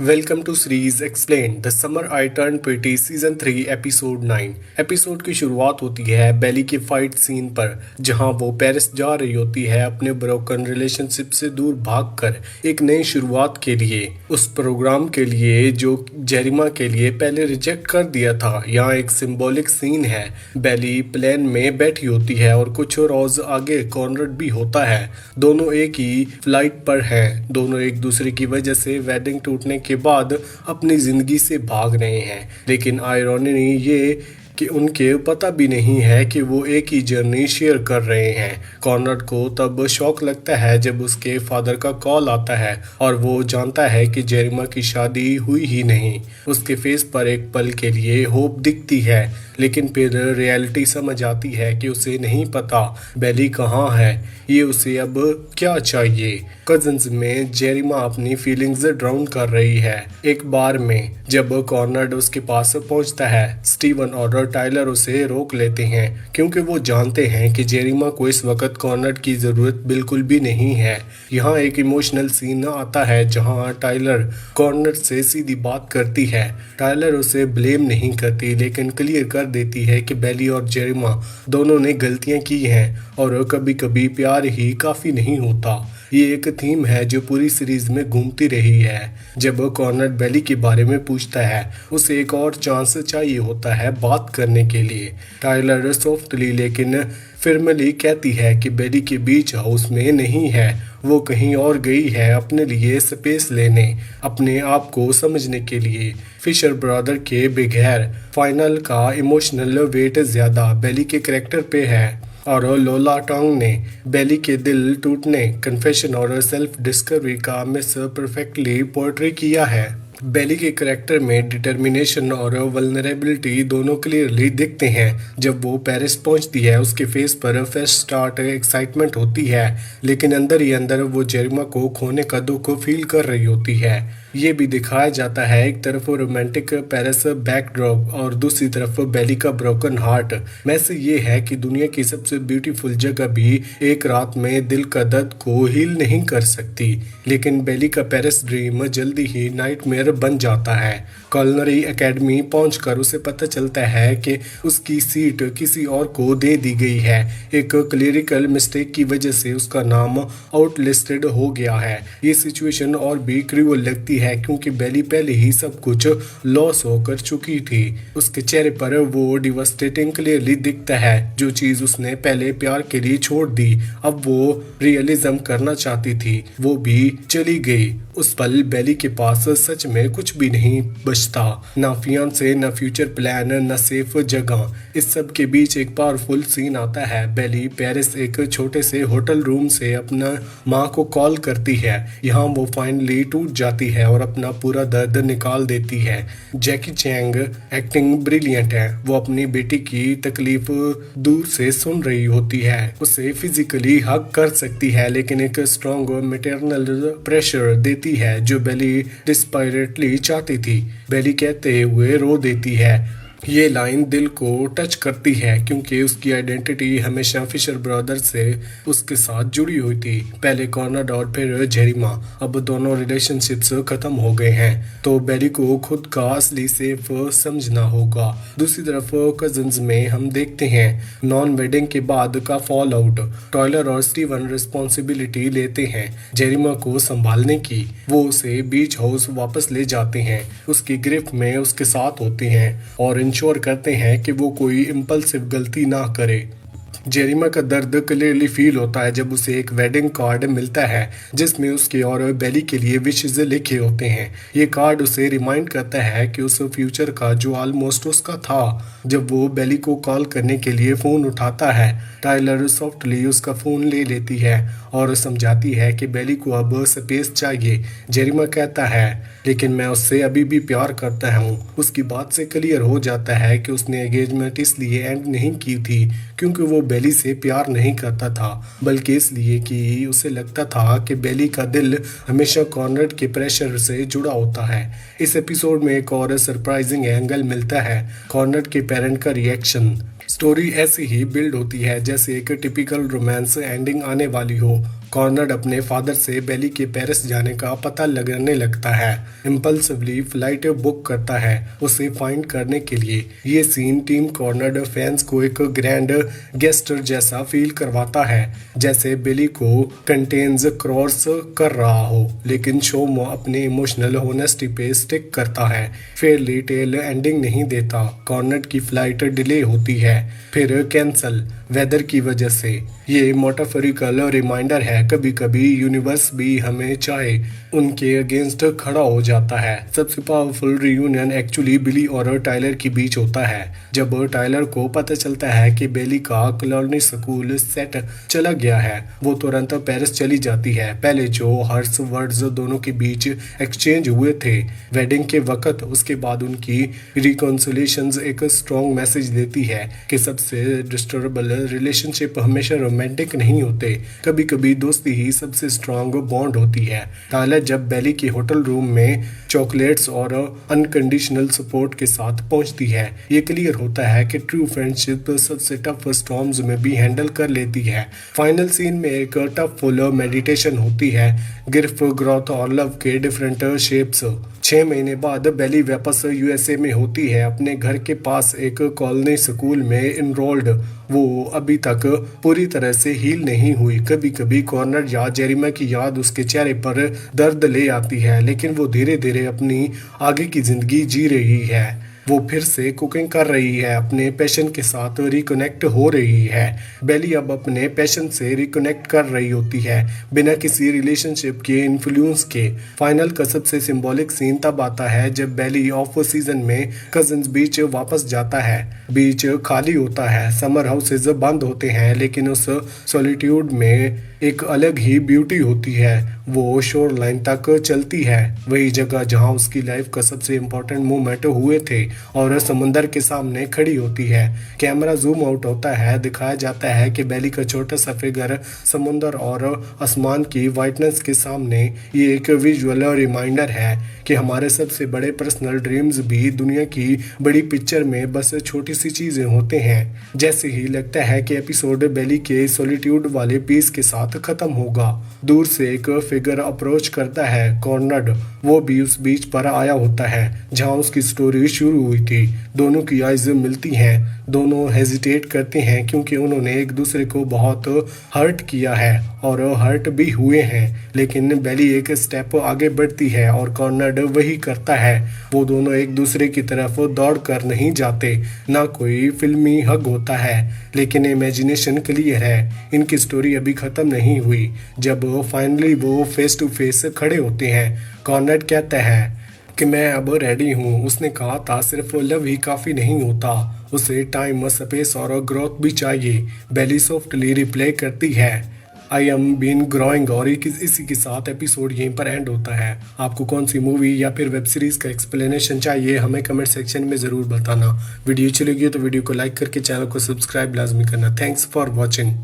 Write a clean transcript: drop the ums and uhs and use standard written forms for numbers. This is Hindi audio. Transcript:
Welcome to series explain the summer I turn pretty season 3 episode 9। Episode की शुरुआत होती है बेली के फाइट सीन पर, जहां वो पेरिस जा रही होती है अपने ब्रोकन रिलेशनशिप से दूर भागकर एक नई शुरुआत के लिए, उस प्रोग्राम के लिए जो जेरिमा के लिए पहले रिजेक्ट कर दिया था। यहाँ एक सिंबॉलिक सीन है। बेली प्लेन में बैठी होती है और कुछ रोज आगे कॉनरड भी होता है। दोनों एक ही फ्लाइट पर हैं। दोनों एक दूसरे की वजह से वेडिंग टूटने के बाद अपनी जिंदगी से भाग रहे हैं, लेकिन आयरनी ये कि उनके पता भी नहीं है कि वो एक ही जर्नी शेयर कर रहे हैं। कॉनरड को तब शौक लगता है जब उसके फादर का कॉल आता है और वो जानता है कि जेरिमा की शादी हुई ही नहीं। उसके फेस पर एक पल के लिए होप दिखती है, लेकिन फिर रियलिटी समझ आती है कि उसे नहीं पता बेली कहाँ है, ये उसे अब क्या चाहिए। कजिन्स में जेरिमा अपनी फीलिंग्स ड्राउन कर रही है। एक बार में जब कॉनरड उसके पास पहुंचता है, स्टीवन और टाइलर उसे रोक लेते हैं क्योंकि वो जानते हैं कि जेरिमा को इस वक्त कॉनरड की जरूरत बिल्कुल भी नहीं है। यहाँ एक इमोशनल सीन आता है जहाँ टाइलर कॉनरड से सीधी बात करती है। टाइलर उसे ब्लेम नहीं करती, लेकिन क्लियर कर देती है कि बेली और जेरिमा दोनों ने गलतियां की हैं और कभी कभी प्यार ही काफी नहीं होता। ये एक थीम है जो पूरी सीरीज में घूमती रही है। जब कॉनरड बेली के बारे में पूछता है, उसे एक और चांस चाहिए होता है बात करने के लिए। टाइलर सॉफ्टली लेकिन फिरमली कहती है कि बेली के बीच हाउस में नहीं है, वो कहीं और गई है अपने लिए स्पेस लेने, अपने आप को समझने के लिए। फिशर ब्रदर के बगैर फाइनल का इमोशनल वेट ज्यादा बेली के कैरेक्टर पे है, और लोला टोंग ने बेली के दिल टूटने, कन्फेशन और सेल्फ डिस्कवरी का मिस परफेक्टली पोर्ट्रे किया है। बेली के करेक्टर में डिटर्मिनेशन और वल्नरेबिलिटी दोनों क्लियरली दिखते हैं। जब वो पेरिस पहुंचती है, उसके फेस पर फ्रेश स्टार्ट एक्साइटमेंट होती है, लेकिन अंदर ही अंदर वो जेरिमा को खोने का दुख फील कर रही होती है। ये भी दिखाया जाता है, एक तरफ रोमांटिक पेरिस बैकड्रॉप और दूसरी तरफ बेली का ब्रोकन हार्ट। मैसेज ये है कि दुनिया की सबसे ब्यूटीफुल जगह भी एक रात में दिल का दर्द को हील नहीं कर सकती, लेकिन बेली का पेरिस ड्रीम जल्दी ही नाइटमेयर बन जाता है। कॉलनरी एकेडमी पहुंचकर उसे पता चलता है कि उसकी सीट किसी और को दे दी गई है। एक क्लियरिकल मिस्टेक की वजह से उसका नाम आउटलिस्टेड हो गया है। ये सिचुएशन और भी क्रूअल लगती है क्योंकि बेली पहले ही सब कुछ लॉस होकर चुकी थी। उसके चेहरे पर वो डिवास्टेटिंग क्लियरली दिखता है। जो चीज उसने पहले प्यार के लिए छोड़ दी, अब वो रियलिज्म करना चाहती थी, वो भी चली गई। उस पल बेली के पास सच में कुछ भी नहीं बचता, ना फियांसे, ना फ्यूचर प्लान, ना सेफ जगह। इस सब के बीच एक पावरफुल सीन आता है। बेली पेरिस एक छोटे से होटल रूम से अपना माँ को कॉल करती है। यहाँ वो फाइनली टूट जाती है और अपना पूरा दर्द निकाल देती है। जैकी चैंग एक्टिंग ब्रिलियंट है। वो अपनी बेटी की तकलीफ दूर से सुन रही होती है, उसे फिजिकली हग कर सकती है, लेकिन एक स्ट्रॉन्ग मैटरनल प्रेशर देती है जो बेली डिस्पायरेटली चाहती थी। बेली कहते हुए रो देती है। ये लाइन दिल को टच करती है क्योंकि उसकी आइडेंटिटी हमेशा फिशर ब्रदर से उसके साथ जुड़ी हुई थी। पहले कॉनरड और फिर जेरिमा, अब दोनों रिलेशनशिप्स खत्म हो गए हैं, तो बेली को खुद का असली सेफ समझना होगा। दूसरी तरफ कजिन्स में हम देखते हैं नॉन वेडिंग के बाद का फॉल आउट। टाइलर और स्टीवन रिस्पॉन्सिबिलिटी लेते हैं जेरिमा को संभालने की। वो उसे बीच हाउस वापस ले जाते हैं, उसकी गिरफ्त में उसके साथ होते हैं और इंश्योर करते हैं कि वो कोई इम्पल्सिव गलती ना करे। जेरिमा का दर्द क्लियरली फील होता है जब उसे एक वेडिंग कार्ड मिलता है जिसमें उसके और बेली के लिए विशेष लिखे होते हैं। ये कार्ड उसे रिमाइंड करता है कि उस फ्यूचर का जो ऑलमोस्ट उसका था। जब वो बेली को कॉल करने के लिए फोन उठाता है, टाइलर सॉफ्टली उसका फोन ले लेती है और समझाती है कि बेली को अब स्पेस चाहिए। जेरिमा कहता है, लेकिन मैं उससे अभी भी प्यार करता हूँ। उसकी बात से क्लियर हो जाता है कि उसने एंगेजमेंट इसलिए एंड नहीं की थी क्योंकि वो बेली से प्यार नहीं करता था, बल्कि इसलिए कि उसे लगता था कि बेली का दिल हमेशा कॉनरड के प्रेशर से जुड़ा होता है। इस एपिसोड में एक और सरप्राइजिंग एंगल मिलता है, कॉनरड के पेरेंट का रिएक्शन। स्टोरी ऐसी ही बिल्ड होती है जैसे एक टिपिकल रोमांस एंडिंग आने वाली हो। कॉर्नर अपने फादर से बेली के पेरिस जाने का पता लगाने लगता है। इम्पल्सिवली फ्लाइट बुक करता है उसे फाइंड करने के लिए। ये सीन टीम कॉर्नर फैंस को एक ग्रैंड गेस्टर जैसा फील करवाता है, जैसे बेली को कंटेन्स क्रॉस कर रहा हो। लेकिन शो अपने इमोशनल होनेस्टी पे स्टिक करता है, फेयरली टेल एंडिंग नहीं देता। कॉर्नर की फ्लाइट डिले होती है, फिर कैंसल वेदर की वजह से। ये मोटाफोरिकल रिमाइंडर है, कभी कभी यूनिवर्स भी हमें चाहे उनके अगेंस्ट खड़ा हो जाता है। सबसे पावरफुल रियूनियन एक्चुअली बिली और टाइलर के बीच होता है। जब टाइलर को पता चलता है कि बेली का कॉलोनी स्कूल सेट चला गया है, वो तुरंत पेरिस चली जाती है। पहले जो हर्ष वर्ड्स दोनों के बीच एक्सचेंज हुए थे वेडिंग के वक्त, उसके बाद उनकी रिकॉन्सिलेशंस एक स्ट्रॉन्ग मैसेज देती है कि सबसे डिस्टर्बेबल रिलेशनशिप हमेशा रोमांटिक नहीं होते, कभी कभी दोस्ती ही सबसे स्ट्रॉन्ग बॉन्ड होती है। टाइलर जब बेली के होटल रूम में चॉकलेट्स और अनकंडीशनल सपोर्ट के साथ पहुंचती है, ये क्लियर होता है कि ट्रू फ्रेंडशिप सबसे टफ स्टॉर्म्स में भी हैंडल कर लेती है। फाइनल सीन में एक टफ फुल मेडिटेशन होती है, गिरफ, ग्रोथ और लव के डिफरेंट शेप्स। 6 महीने बाद बेली वापस यूएसए में होती है, अपने घर के पास एक कॉलोनी स्कूल में इनरोल्ड। वो अभी तक पूरी तरह से हील नहीं हुई। कभी कभी कॉर्नर या जेरिमा की याद उसके चेहरे पर दर्द ले आती है, लेकिन वो धीरे धीरे अपनी आगे की जिंदगी जी रही है। वो फिर से कुकिंग कर रही है, अपने पैशन के साथ रिकनेक्ट हो रही है। बेली अब अपने पैशन से रिकनेक्ट कर रही होती है, बिना किसी रिलेशनशिप के इन्फ्लुएंस के। फाइनल का सबसे सिंबॉलिक सीन तब आता है जब बेली ऑफ सीजन में कजिन्स बीच वापस जाता है। बीच खाली होता है, समर हाउसेज बंद होते हैं, लेकिन उस सॉलिट्यूड में एक अलग ही ब्यूटी होती है। वो शोर लाइन तक चलती है, वही जगह जहां उसकी लाइफ का सबसे इम्पोर्टेंट मोमेंट हुए थे, और समुंदर के सामने खड़ी होती है। कैमरा जूम आउट होता है, दिखाया जाता है कि बेली का छोटा सा फिगर समुंदर और आसमान की वाइटनेस के सामने। ये एक विजुअल रिमाइंडर है कि हमारे सबसे बड़े पर्सनल ड्रीम्स भी दुनिया की बड़ी पिक्चर में बस छोटी सी चीजें होते हैं। जैसे ही लगता है कि एपिसोड बेली के सॉलिट्यूड वाले पीस के साथ खत्म होगा, दूर से एक फिगर अप्रोच करता है। कॉर्नर वो भी उस बीच पर आया होता है जहां उसकी स्टोरी शुरू हुई थी। दोनों की आइज मिलती हैं, दोनों हेजिटेट करते हैं क्योंकि उन्होंने एक दूसरे को बहुत हर्ट किया है और हर्ट भी हुए हैं। लेकिन बेली एक स्टेप आगे बढ़ती है और कॉर्नर वही करता है। वो दोनों एक दूसरे की तरफ दौड़ कर नहीं जाते, ना कोई फिल्मी हग होता है, लेकिन इमेजिनेशन क्लियर है। इनकी स्टोरी अभी खत्म नहीं हुई। जब फाइनली वो फेस टू फेस खड़े होते हैं, कॉर्नर कहता है कि मैं अब रेडी हूँ। उसने कहा था सिर्फ लव ही काफ़ी नहीं होता, उसे टाइम, स्पेस और ग्रोथ भी चाहिए। बेली सॉफ्टली रिप्लाई करती है आई एम बीन ग्रोइंग, और इसी के साथ एपिसोड यहीं पर एंड होता है। आपको कौन सी मूवी या फिर वेब सीरीज का एक्सप्लेनेशन चाहिए, हमें कमेंट सेक्शन में ज़रूर बताना। वीडियो अच्छी लगी तो वीडियो को लाइक करके चैनल को सब्सक्राइब लाजमी करना। Thanks for watching.